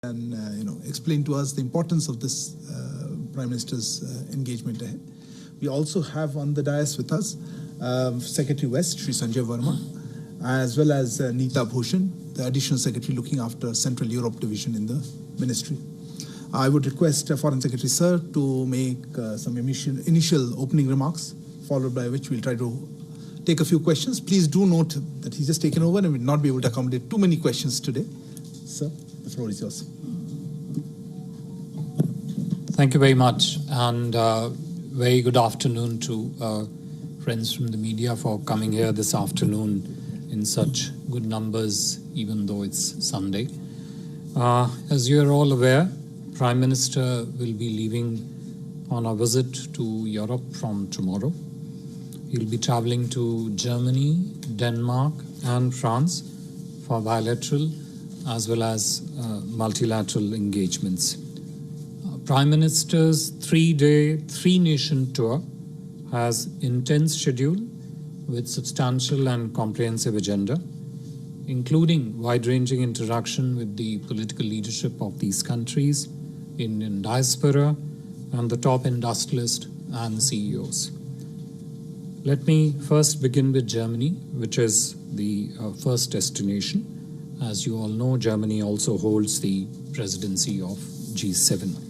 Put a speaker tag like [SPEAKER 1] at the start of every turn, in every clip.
[SPEAKER 1] and explain to us the importance of this Prime Minister's engagement ahead. We also have on the dais with us Secretary West, Sri Sanjay Verma, as well as Neeta Bhushan, the Additional Secretary looking after Central Europe Division in the Ministry. I would request Foreign Secretary Sir to make some initial opening remarks, followed by which we'll try to take a few questions. Please do note that he's just taken over and will not be able to accommodate too many questions today. Sir, the floor is yours.
[SPEAKER 2] Thank you very much, and very good afternoon to friends from the media for coming here this afternoon in such good numbers, even though it's Sunday. As you are all aware, Prime Minister will be leaving on a visit to Europe from tomorrow. He'll be traveling to Germany, Denmark, and France for bilateral as well as multilateral engagements. Prime Minister's 3-day, 3-nation tour has intense schedule with substantial and comprehensive agenda, including wide-ranging interaction with the political leadership of these countries, Indian diaspora, and the top industrialists and CEOs. Let me first begin with Germany, which is the first destination. As you all know, Germany also holds the presidency of G7.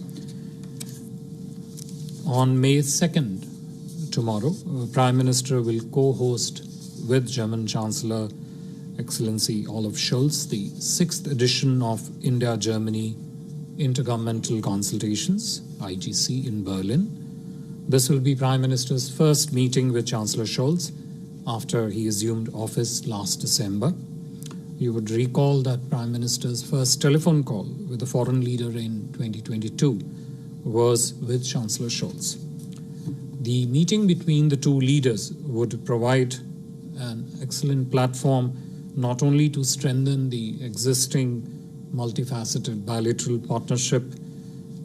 [SPEAKER 2] On May 2nd, tomorrow, Prime Minister will co-host with German Chancellor Excellency Olaf Scholz the 6th edition of India-Germany Intergovernmental Consultations, IGC, in Berlin. This will be Prime Minister's first meeting with Chancellor Scholz after he assumed office last December. You would recall that Prime Minister's first telephone call with a foreign leader in 2022 was with Chancellor Scholz. The meeting between the two leaders would provide an excellent platform not only to strengthen the existing multifaceted bilateral partnership,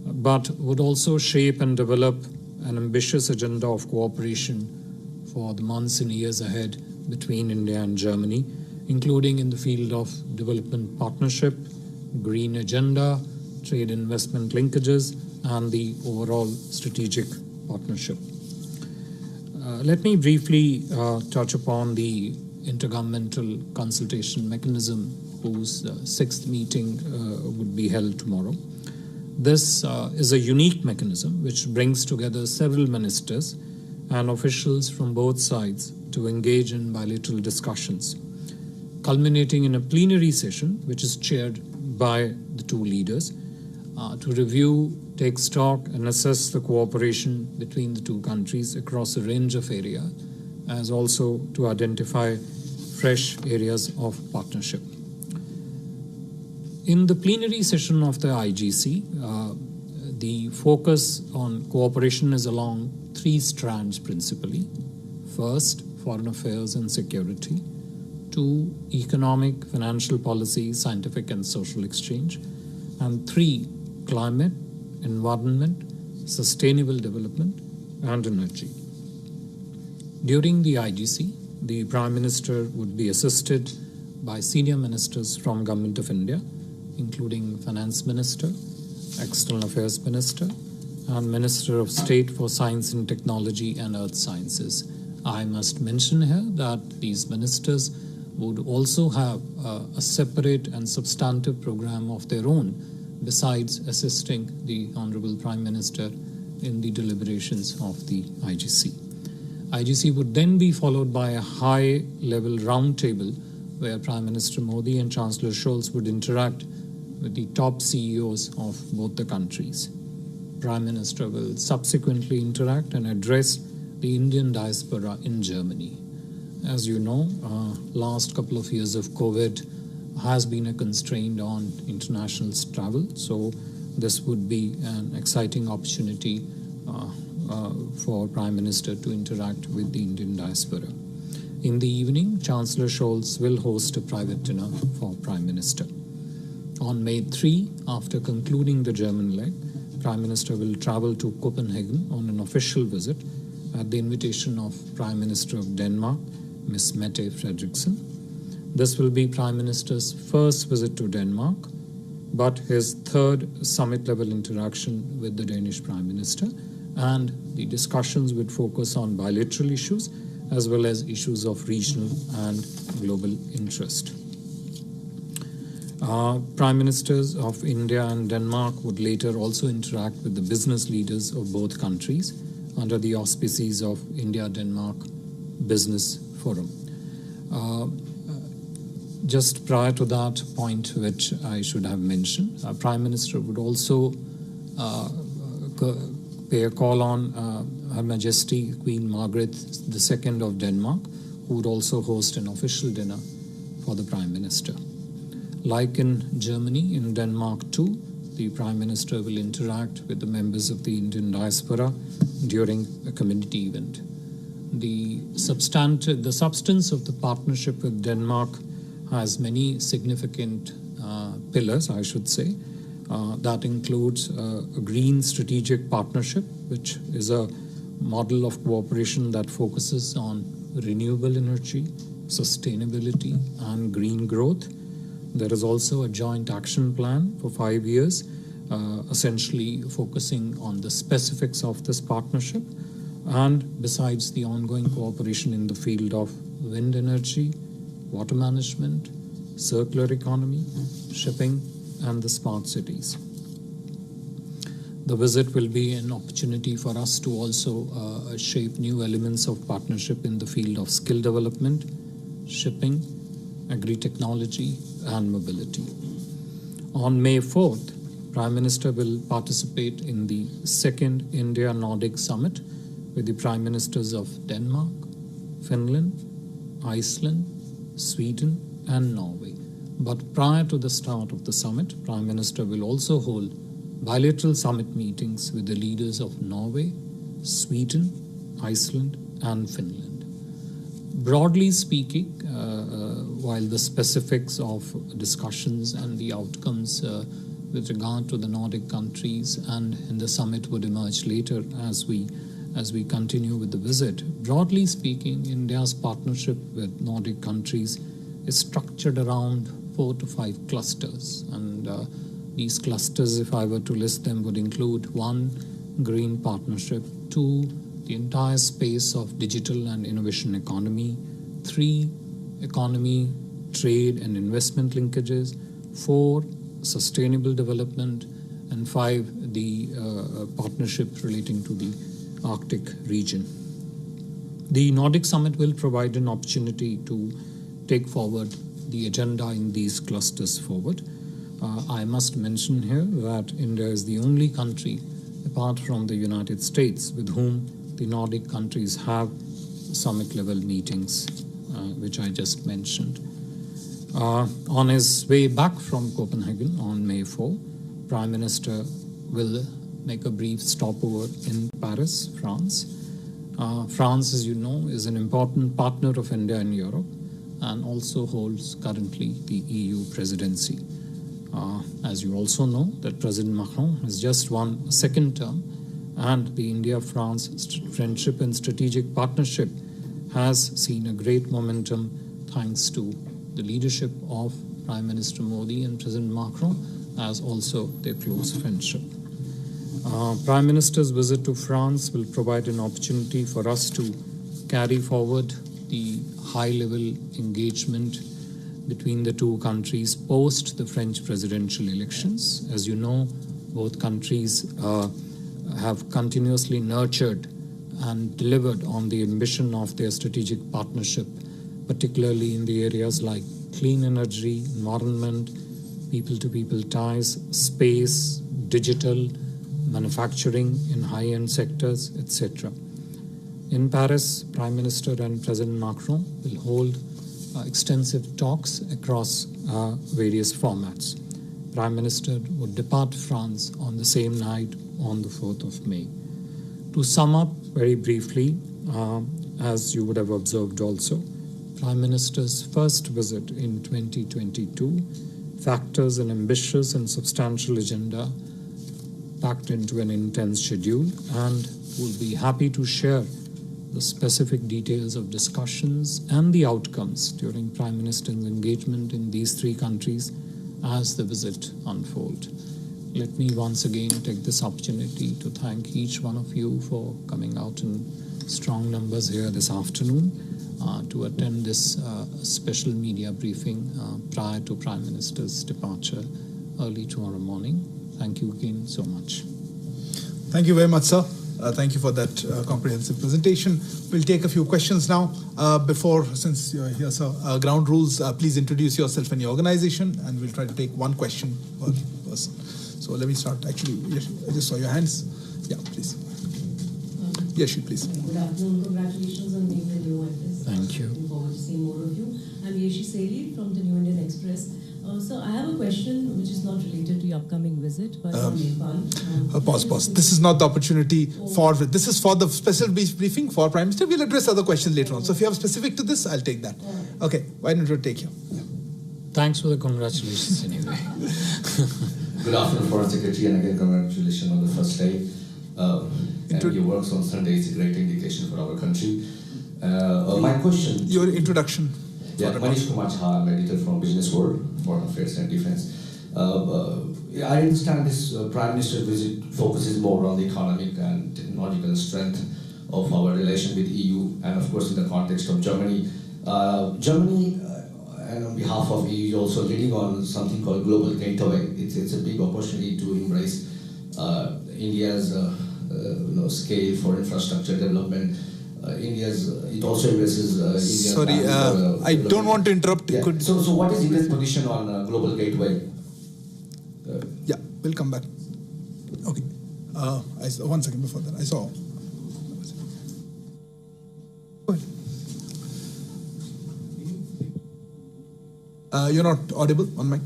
[SPEAKER 2] but would also shape and develop an ambitious agenda of cooperation for the months and years ahead between India and Germany, including in the field of development partnership, green agenda, trade investment linkages, and the overall strategic partnership. Let me briefly touch upon the Intergovernmental Consultation Mechanism, whose 6th meeting would be held tomorrow. This is a unique mechanism which brings together several ministers and officials from both sides to engage in bilateral discussions, culminating in a plenary session which is chaired by the two leaders to review, take stock, and assess the cooperation between the two countries across a range of areas, as also to identify fresh areas of partnership. In the plenary session of the IGC, the focus on cooperation is along 3 strands principally. First, foreign affairs and security. 2, economic, financial policy, scientific and social exchange. And 3, climate, environment, sustainable development, and energy. During the IGC, the Prime Minister would be assisted by senior ministers from Government of India, including Finance Minister, External Affairs Minister, and Minister of State for Science and Technology and Earth Sciences. I must mention here that these ministers would also have a separate and substantive program of their own, besides assisting the Honorable Prime Minister in the deliberations of the IGC. IGC would then be followed by a high-level roundtable where Prime Minister Modi and Chancellor Scholz would interact with the top CEOs of both the countries. Prime Minister will subsequently interact and address the Indian diaspora in Germany. As you know, last couple of years of COVID has been a constraint on international travel, so this would be an exciting opportunity for Prime Minister to interact with the Indian diaspora. In the evening, Chancellor Scholz will host a private dinner for Prime Minister. On May 3, after concluding the German leg, Prime Minister will travel to Copenhagen on an official visit at the invitation of Prime Minister of Denmark, Ms. Mette Frederiksen. This will be Prime Minister's first visit to Denmark, but his third summit-level interaction with the Danish Prime Minister, and the discussions would focus on bilateral issues as well as issues of regional and global interest. Prime Ministers of India and Denmark would later also interact with the business leaders of both countries under the auspices of India-Denmark Business Forum. Just prior to that point, which I should have mentioned, Prime Minister would also pay a call on Her Majesty Queen Margaret II of Denmark, who would also host an official dinner for the Prime Minister. Like in Germany, in Denmark too, the Prime Minister will interact with the members of the Indian diaspora during a community event. The substance of the partnership with Denmark has many significant pillars, I should say. That includes a green strategic partnership, which is a model of cooperation that focuses on renewable energy, sustainability, and green growth. There is also a joint action plan for 5 years, essentially focusing on the specifics of this partnership, and besides the ongoing cooperation in the field of wind energy, water management, circular economy, shipping, and the smart cities. The visit will be an opportunity for us to also shape new elements of partnership in the field of skill development, shipping, agri-technology, and mobility. On May 4th, Prime Minister will participate in the second India-Nordic Summit with the Prime Ministers of Denmark, Finland, Iceland, Sweden, and Norway. But prior to the start of the summit, Prime Minister will also hold bilateral summit meetings with the leaders of Norway, Sweden, Iceland, and Finland. Broadly speaking, while the specifics of discussions and the outcomes with regard to the Nordic countries and in the summit would emerge later as we continue with the visit, broadly speaking, India's partnership with Nordic countries is structured around 4 to 5 clusters, and these clusters, if I were to list them, would include 1, green partnership; 2, the entire space of digital and innovation economy; 3, economy, trade and investment linkages; 4, sustainable development; and 5, the partnership relating to the Arctic region. The Nordic Summit will provide an opportunity to take forward the agenda in these clusters forward. I must mention here that India is the only country, apart from the United States, with whom the Nordic countries have summit-level meetings, which I just mentioned. On his way back from Copenhagen on May 4, Prime Minister will make a brief stopover in Paris, France. France, as you know, is an important partner of India in Europe and also holds currently the EU presidency. As you also know, that President Macron has just won a second term, and the India-France friendship and strategic partnership has seen a great momentum thanks to the leadership of Prime Minister Modi and President Macron, as also their close friendship. Prime Minister's visit to France will provide an opportunity for us to carry forward the high-level engagement between the two countries post the French presidential elections. As you know, both countries have continuously nurtured and delivered on the ambition of their strategic partnership, particularly in the areas like clean energy, environment, people-to-people ties, space, digital, manufacturing in high-end sectors, etc. In Paris, Prime Minister and President Macron will hold extensive talks across various formats. Prime Minister would depart France on the same night on the 4th of May. To sum up very briefly, as you would have observed also, Prime Minister's first visit in 2022 factors an ambitious and substantial agenda packed into an intense schedule, and will be happy to share the specific details of discussions and the outcomes during Prime Minister's engagement in these 3 countries as the visit unfolds. Let me once again take this opportunity to thank each one of you for coming out in strong numbers here this afternoon to attend this special media briefing prior to Prime Minister's departure early tomorrow morning. Thank you again so much.
[SPEAKER 1] Thank you very much, sir. Thank you for that comprehensive presentation. We'll take a few questions now. Since you're here, sir, ground rules, please introduce yourself and your organization, and we'll try to take one question per person. So let me start. Actually, I just saw your hands. Yeah, please. Yeshi, please.
[SPEAKER 3] Good afternoon. Congratulations on being the new Empress.
[SPEAKER 2] Thank you.
[SPEAKER 3] Looking forward to seeing more of you. I'm Yeshi Seli from the New Indian Express. So I have a question which is not related to your upcoming visit, but on Nepal.
[SPEAKER 1] Pause. This is not the opportunity this is for the special briefing for Prime Minister. We'll address other questions later on. So if you have specific to this, I'll take that. Okay, why don't you take you? Yeah.
[SPEAKER 2] Thanks for the congratulations anyway.
[SPEAKER 4] Good afternoon, Foreign Secretary, and again congratulations on the first day. And your work on Sunday is a great indication for our country. My question...
[SPEAKER 1] Your introduction.
[SPEAKER 4] Yeah, Manish Kumar Jha, I'm editor from Business World, Foreign Affairs and Defense. I understand this Prime Minister visit focuses more on the economic and technological strength of our relation with EU, and of course in the context of Germany. Germany, and on behalf of EU, is also leading on something called Global Gateway. It's a big opportunity to embrace India's scale for infrastructure development. It also embraces India's...
[SPEAKER 1] Sorry, I don't want to interrupt.
[SPEAKER 4] Yeah. So what is India's position on Global Gateway?
[SPEAKER 1] Yeah, we'll come back. Okay. 1 second before that. I saw. Go ahead. You're not audible on mic.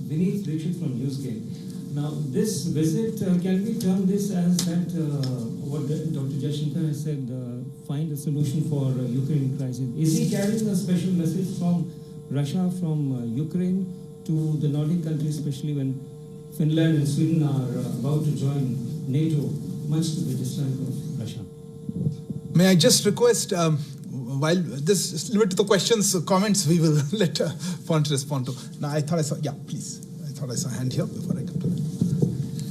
[SPEAKER 5] Vineet Dixit from Newsgate. Now, this visit, can we term this as that, what Dr. Jaishankar has said, find a solution for Ukraine crisis? Is he carrying a special message from Russia, from Ukraine to the Nordic countries, especially when Finland and Sweden are about to join NATO, much to the dislike of Russia?
[SPEAKER 1] May I just request, while this is limited to the questions, comments, we will let Font respond to. Now, I thought I saw, yeah, please. I thought I saw a hand here before I come to that.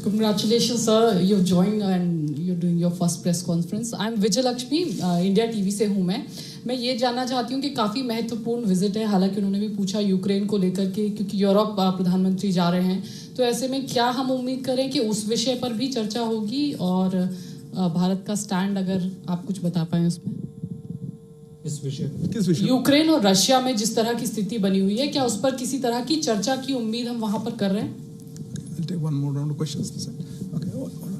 [SPEAKER 6] Congratulations, sir. You've joined and you're doing your first press conference. I'm Vijay Lakshmi, India TV से हूँ मैं ये जानना चाहती हूँ कि काफ़ी महत्वपूर्ण विजिट है, हालांकि उन्होंने भी पूछा यूक्रेन को लेकर के, क्योंकि यूरोप प्रधानमंत्री जा रहे हैं, तो ऐसे में क्या हम उम्मीद करें कि उस विषय पर भी चर्चा होगी और भारत का स्टैंड अगर आप कुछ बता पाएं उसमें?
[SPEAKER 2] इस विषय
[SPEAKER 1] किस विषय?
[SPEAKER 6] यूक्रेन और रशिया में जिस तरह की स्थिति बनी हुई है, क्या उस पर किसी तरह की चर्चा की उम्मीद हम वहां पर कर रहे हैं?
[SPEAKER 1] I'll take one more round of questions. Okay, hold on.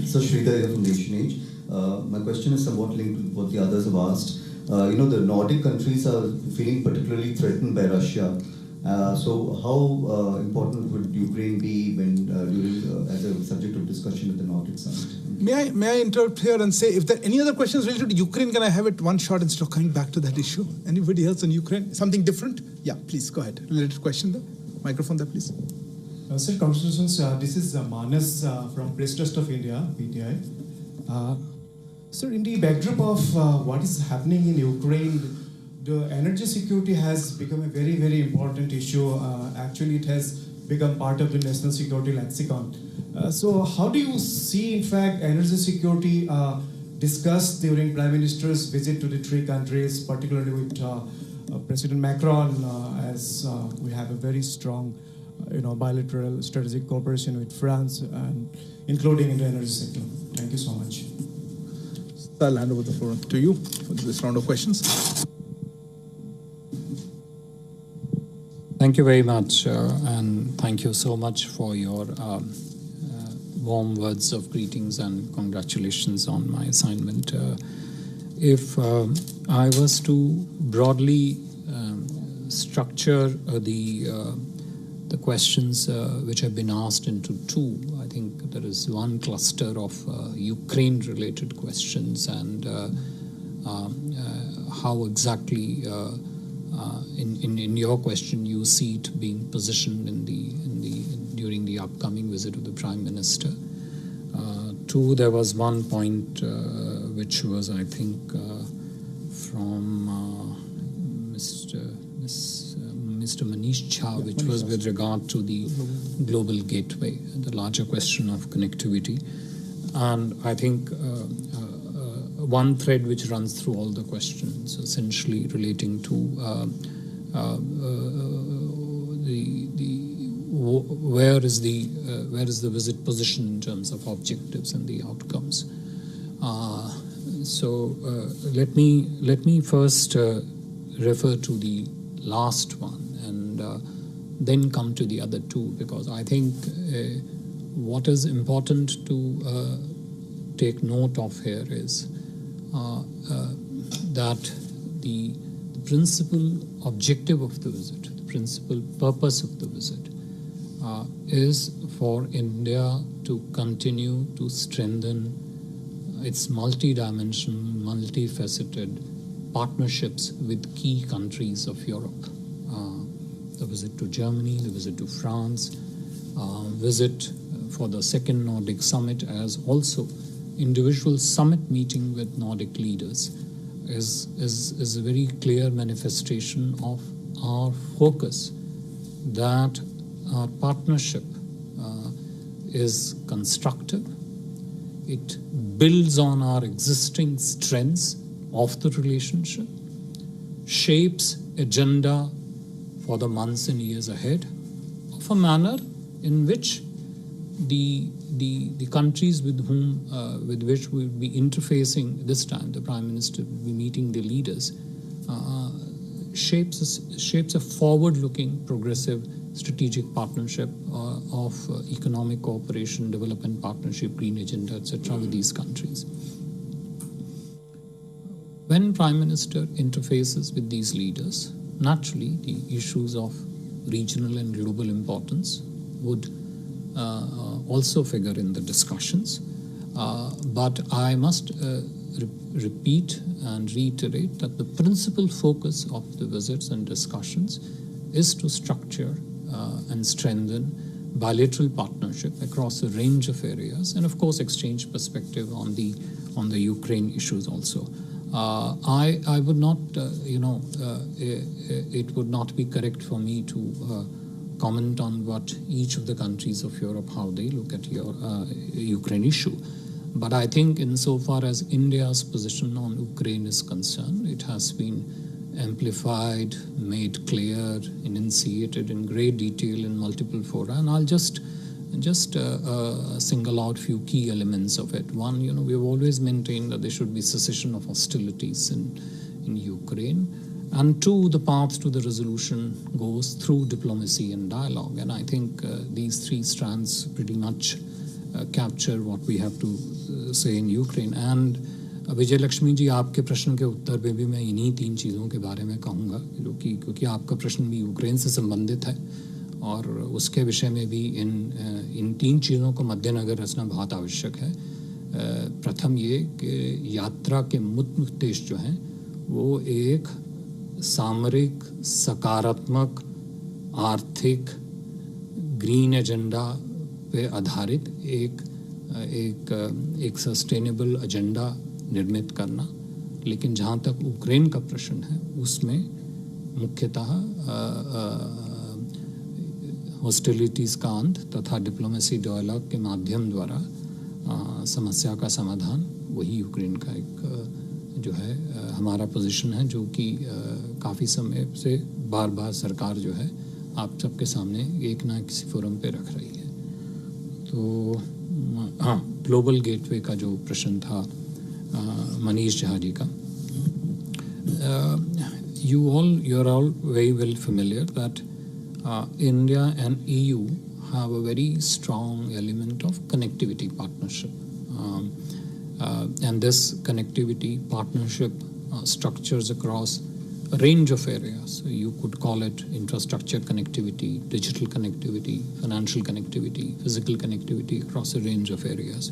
[SPEAKER 7] So Sridhar here from Nation Age. My question is somewhat linked to what the others have asked. The Nordic countries are feeling particularly threatened by Russia. So how important would Ukraine be when as a subject of discussion at the Nordic Summit?
[SPEAKER 1] May I interrupt here and say, if there are any other questions related to Ukraine, can I have it one shot instead of coming back to that issue? Anybody else on Ukraine? Something different? Yeah, please go ahead. Related question there. Microphone there, please.
[SPEAKER 8] Sir, congratulations. This is Manas from Press Trust of India, PTI. Sir, in the backdrop of what is happening in Ukraine, the energy security has become a very, very important issue. Actually, it has become part of the national security lexicon. So how do you see, in fact, energy security discussed during Prime Minister's visit to the three countries, particularly with President Macron, as we have a very strong bilateral strategic cooperation with France, and including in the energy sector? Thank you so much.
[SPEAKER 1] I'll hand over the floor to you for this round of questions.
[SPEAKER 2] Thank you very much, and thank you so much for your warm words of greetings and congratulations on my assignment. If I was to broadly structure the questions which have been asked into two, I think there is one cluster of Ukraine-related questions and how exactly in your question you see it being positioned during the upcoming visit of the Prime Minister. Two, there was one point which was, I think, from Mr. Manish Jha, which was with regard to the global gateway, the larger question of connectivity. And I think one thread which runs through all the questions, essentially relating to where is the visit position in terms of objectives and the outcomes. So let me first refer to the last one and then come to the other two, because I think what is important to take note of here is that the principal objective of the visit, the principal purpose of the visit is for India to continue to strengthen its multi-dimensional, multifaceted partnerships with key countries of Europe. The visit to Germany, the visit to France, visit for the second Nordic Summit, as also individual summit meeting with Nordic leaders is a very clear manifestation of our focus that our partnership is constructive. It builds on our existing strengths of the relationship, shapes agenda for the months and years ahead of a manner in which the countries with which we will be interfacing this time, the Prime Minister will be meeting the leaders, shapes a forward-looking, progressive, strategic partnership of economic cooperation, development partnership, green agenda, etc. with these countries. When Prime Minister interfaces with these leaders, naturally the issues of regional and global importance would also figure in the discussions. But I must repeat and reiterate that the principal focus of the visits and discussions is to structure and strengthen bilateral partnership across a range of areas, and of course exchange perspective on the Ukraine issues also. I would not, it would not be correct for me to comment on what each of the countries of Europe, how they look at your Ukraine issue. But I think insofar as India's position on Ukraine is concerned, it has been amplified, made clear, enunciated in great detail in multiple fora, and I'll just single out few key elements of it. One, we have always maintained that there should be cessation of hostilities in Ukraine, and two, the path to the resolution goes through diplomacy and dialogue, and I think these three strands pretty much capture what we have to say in Ukraine. And विजय लक्ष्मी जी, आपके प्रश्न के उत्तर में भी मैं इन्हीं तीन चीज़ों के बारे में कहूँगा, क्योंकि आपका प्रश्न भी यूक्रेन से संबंधित है और उसके विषय में भी इन तीन चीज़ों को मद्देनजर रखना बहुत आवश्यक है. प्रथम ये कि यात्रा के मुख्य उद्देश्य जो हैं वो एक सामरिक, सकारात्मक, आर्थिक, ग्रीन एजेंडा पे आधारित एक सस्टेनेबल एजेंडा निर्मित करना, लेकिन जहाँ तक यूक्रेन का प्रश्न है उसमें मुख्यतः हॉस्टिलिटीज़ का अंत तथा डिप्लोमेसी डायलॉग के माध्यम द्वारा समस्या का समाधान, वही यूक्रेन का एक जो है हमारा पोजीशन है, जो कि काफ़ी समय से बार बार सरकार जो है आप सबके सामने एक ना किसी फोरम पे रख रही है. तो हाँ, ग्लोबल गेटवे का जो प्रश्न था मनीष झा जी का, you're all very well familiar that India and EU have a very strong element of connectivity partnership, and this connectivity partnership structures across a range of areas. So you could call it infrastructure connectivity, digital connectivity, financial connectivity, physical connectivity across a range of areas.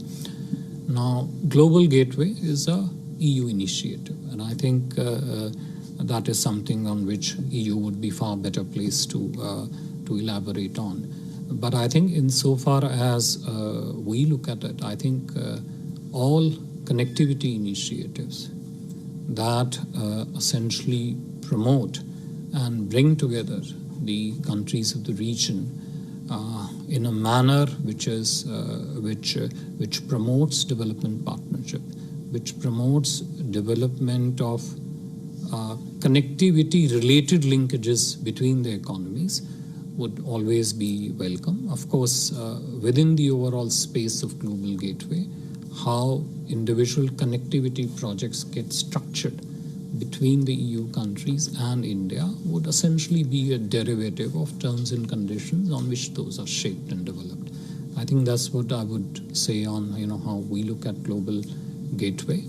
[SPEAKER 2] Now, Global Gateway is a EU initiative, and I think that is something on which EU would be far better placed to elaborate on. But I think insofar as we look at it, I think all connectivity initiatives, that essentially promote and bring together the countries of the region in a manner which promotes development partnership, which promotes development of connectivity-related linkages between the economies, would always be welcome. Of course, within the overall space of Global Gateway, how individual connectivity projects get structured between the EU countries and India would essentially be a derivative of terms and conditions on which those are shaped and developed. I think that's what I would say on how we look at Global Gateway.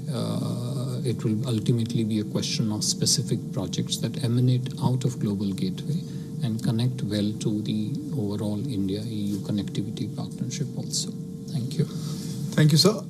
[SPEAKER 2] It will ultimately be a question of specific projects that emanate out of Global Gateway and connect well to the overall India-EU connectivity partnership also. Thank you.
[SPEAKER 1] Thank you, sir.